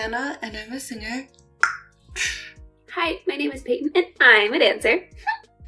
Hannah, and I'm a singer. Hi, my name is Peyton, and I'm a dancer.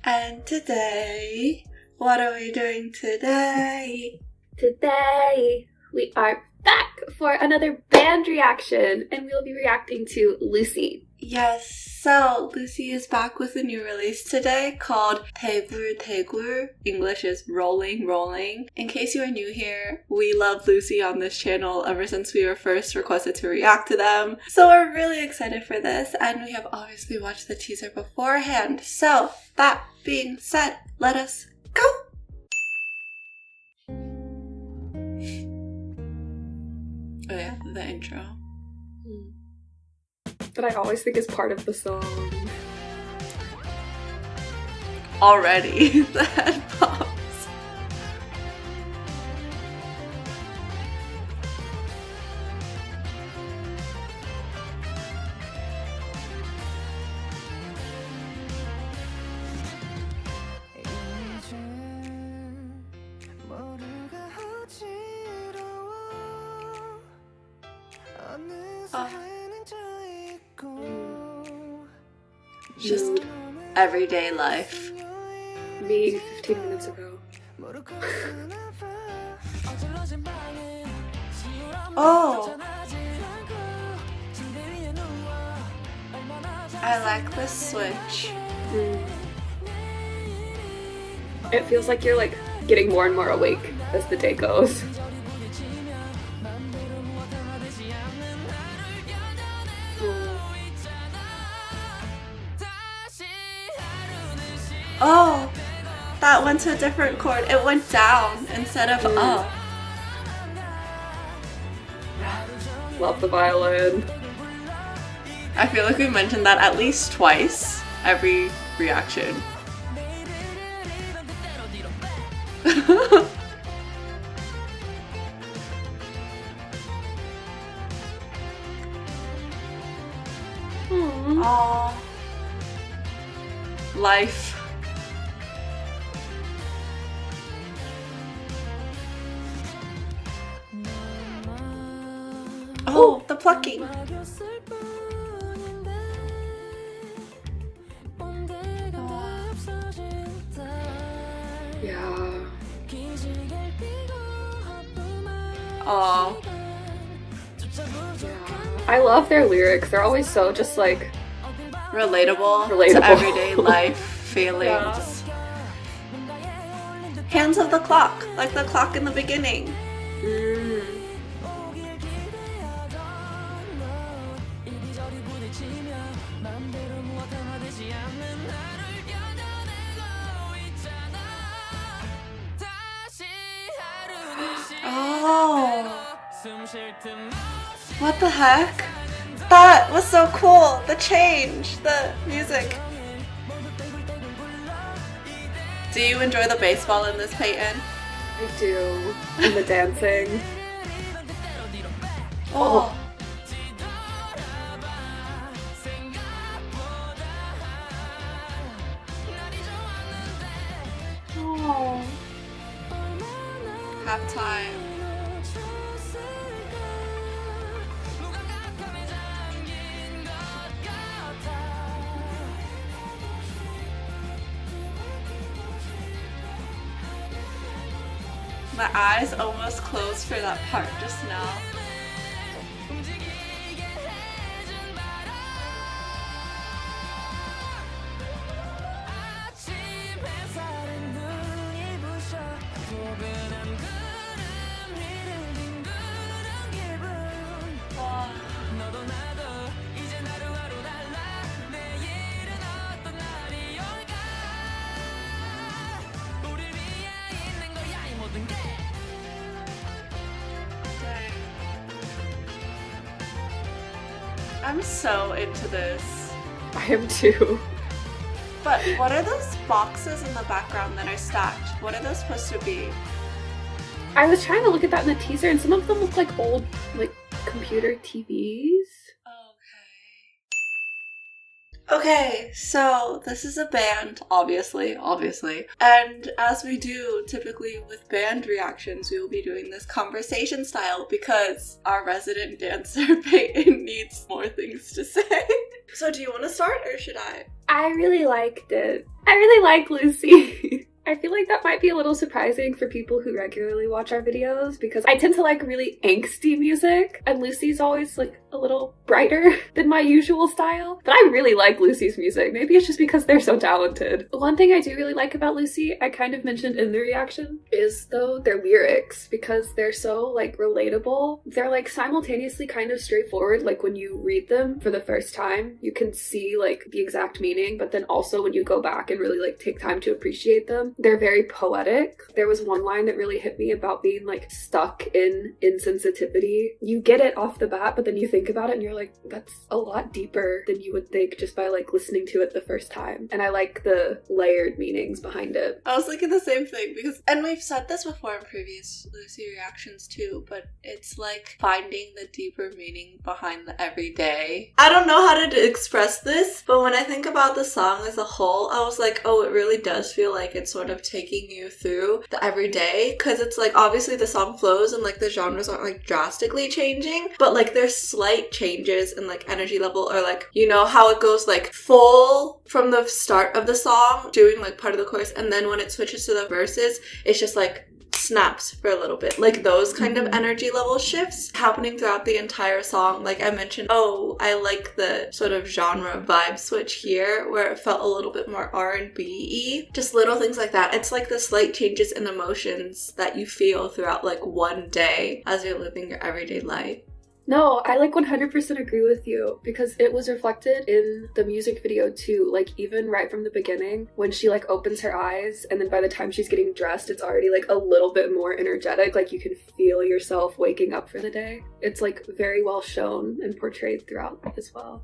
And today, what are we doing today? Today, we are back for another band reaction, and we'll be reacting to Lucy. Yes, so Lucy is back with a new release today called Daegul Daegul. English is Rolling Rolling. In case you are new here, we love Lucy on this channel ever since we were first requested to react to them. So we're really excited for this, and we have obviously watched the teaser beforehand. So that being said, let us go! Oh yeah, the intro. That I always think is part of the song. Already, the head pops. Just everyday life. Me 15 minutes ago. Oh! I like this switch. It feels like you're like getting more and more awake as the day goes. Oh! That went to a different chord. It went down instead of up. Love the violin. I feel like we mentioned that at least twice every reaction. Aww. Life. Oh, the plucking. Yeah. Oh. Yeah. I love their lyrics. They're always so just like Relatable Relatable. to everyday life feelings. Yeah. Hands of the clock, like the clock in the beginning. Oh. What the heck? That was so cool. The change, the music. Do you enjoy the baseball in this, Peyton? I do. And the dancing. Oh. Oh. Halftime. My eyes almost closed for that part just now. I'm so into this. I am too. But what are those boxes in the background that are stacked? What are those supposed to be? I was trying to look at that in the teaser, and some of them look like old, like, computer TVs. Okay. Okay, so this is a band, obviously. And as we do typically with band reactions, we will be doing this conversation style because our resident dancer, Peyton, needs more things to say. So do you want to start or should I? I really liked it. I really like Lucy. I feel like that might be a little surprising for people who regularly watch our videos because I tend to like really angsty music and Lucy's always like a little brighter than my usual style. But I really like Lucy's music. Maybe it's just because they're so talented. One thing I do really like about Lucy, I kind of mentioned in the reaction, is though their lyrics because they're so like relatable. They're like simultaneously kind of straightforward. Like when you read them for the first time, you can see like the exact meaning, but then also when you go back and really like take time to appreciate them, they're very poetic. There was one line that really hit me about being like stuck in insensitivity. You get it off the bat, but then you think about it and you're like, that's a lot deeper than you would think just by like listening to it the first time. And I like the layered meanings behind it. I was thinking the same thing because, and we've said this before in previous Lucy reactions too, but it's like finding the deeper meaning behind the everyday. I don't know how to express this, but when I think about the song as a whole, I was like, oh, it really does feel like it's sort of taking you through the everyday, because it's like obviously the song flows and like the genres aren't like drastically changing, but like there's slight changes in like energy level, or like, you know how it goes like full from the start of the song doing like part of the chorus, and then when it switches to the verses it's just like snaps for a little bit, like those kind of energy level shifts happening throughout the entire song. Like I mentioned, oh, I like the sort of genre vibe switch here where it felt a little bit more R&B-y, just little things like that. It's like the slight changes in emotions that you feel throughout like one day as you're living your everyday life. No, I like 100% agree with you because it was reflected in the music video too. Like even right from the beginning when she like opens her eyes and then by the time she's getting dressed, it's already like a little bit more energetic. Like you can feel yourself waking up for the day. It's like very well shown and portrayed throughout as well.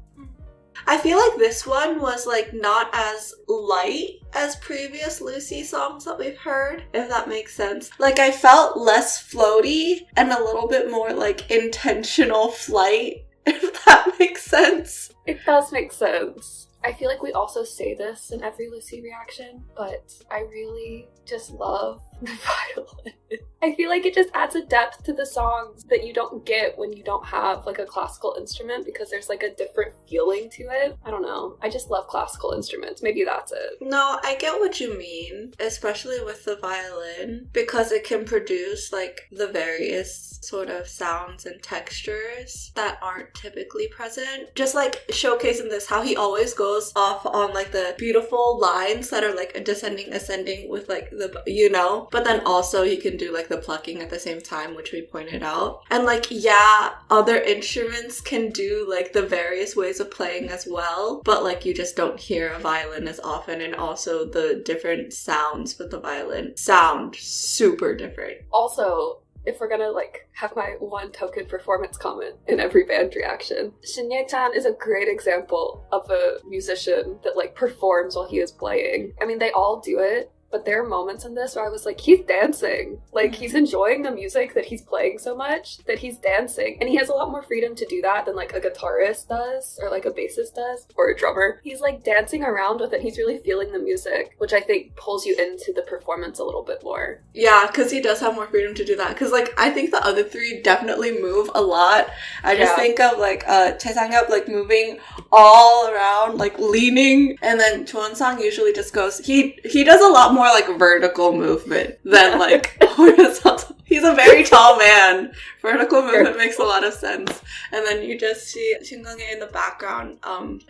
I feel like this one was like not as light as previous Lucy songs that we've heard, if that makes sense. Like I felt less floaty and a little bit more like intentional flight, if that makes sense. It does make sense. I feel like we also say this in every Lucy reaction, but I really just love the violin. I feel like it just adds a depth to the songs that you don't get when you don't have like a classical instrument because there's like a different feeling to it. I don't know. I just love classical instruments. Maybe that's it. No, I get what you mean, especially with the violin, because it can produce like the various sort of sounds and textures that aren't typically present. Just like showcasing this, how he always goes off on like the beautiful lines that are like descending, ascending with like the, you know, but then also he can do like the plucking at the same time, which we pointed out. And like, yeah, other instruments can do like the various ways of playing as well, but like you just don't hear a violin as often, and also the different sounds with the violin sound super different. Also, if we're gonna like have my one token performance comment in every band reaction, Shin-Ye-chan is a great example of a musician that like performs while he is playing. I mean, they all do it, but there are moments in this where I was like, he's dancing. Like, he's enjoying the music that he's playing so much that he's dancing. And he has a lot more freedom to do that than, like, a guitarist does, or, like, a bassist does, or a drummer. He's, like, dancing around with it. He's really feeling the music, which I think pulls you into the performance a little bit more. Yeah, because he does have more freedom to do that. Because, like, I think the other three definitely move a lot. I just think of, like, Chae Sang-yup, like, moving all around, like, leaning. And then Chwon-sang usually just goes, he does a lot more like vertical movement than like horizontal. He's a very tall man. Vertical movement makes a lot of sense. And then you just see Shin Kang-hae in the background.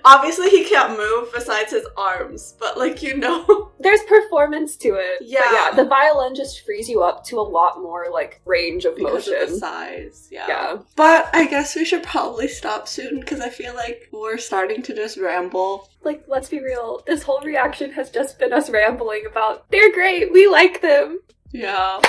Obviously he can't move besides his arms, but like, you know, there's performance to it. Yeah, the violin just frees you up to a lot more like range of because motion. Of the size. Yeah. But I guess we should probably stop soon because I feel like we're starting to just ramble. Like, let's be real. This whole reaction has just been us rambling about, they're great, we like them. Yeah.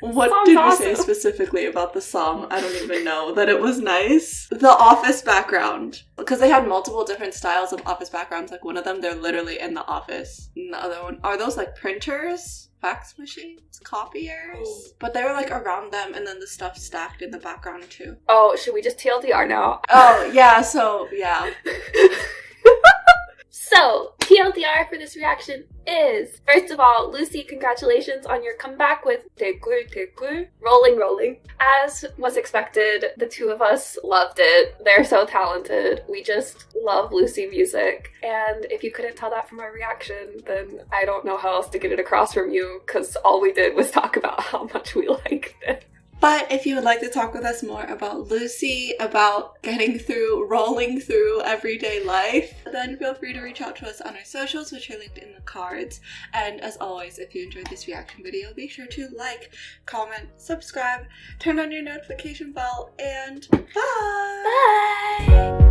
What did we say specifically about the song? I don't even know. That it was nice. The office background. Because they had multiple different styles of office backgrounds. Like, one of them, they're literally in the office. And the other one, are those like printers? Fax machines? Copiers? Oh. But they were like around them, and then the stuff stacked in the background too. Oh, should we just TLDR now? Oh, yeah, so, yeah. So, TLDR for this reaction is, first of all, Lucy, congratulations on your comeback with Tegur, Rolling Rolling. As was expected, the two of us loved it. They're so talented. We just love Lucy music. And if you couldn't tell that from our reaction, then I don't know how else to get it across from you, because all we did was talk about how much we liked it. But if you would like to talk with us more about Lucy, about rolling through everyday life, then feel free to reach out to us on our socials, which are linked in the cards. And as always, if you enjoyed this reaction video, be sure to like, comment, subscribe, turn on your notification bell, and bye! Bye!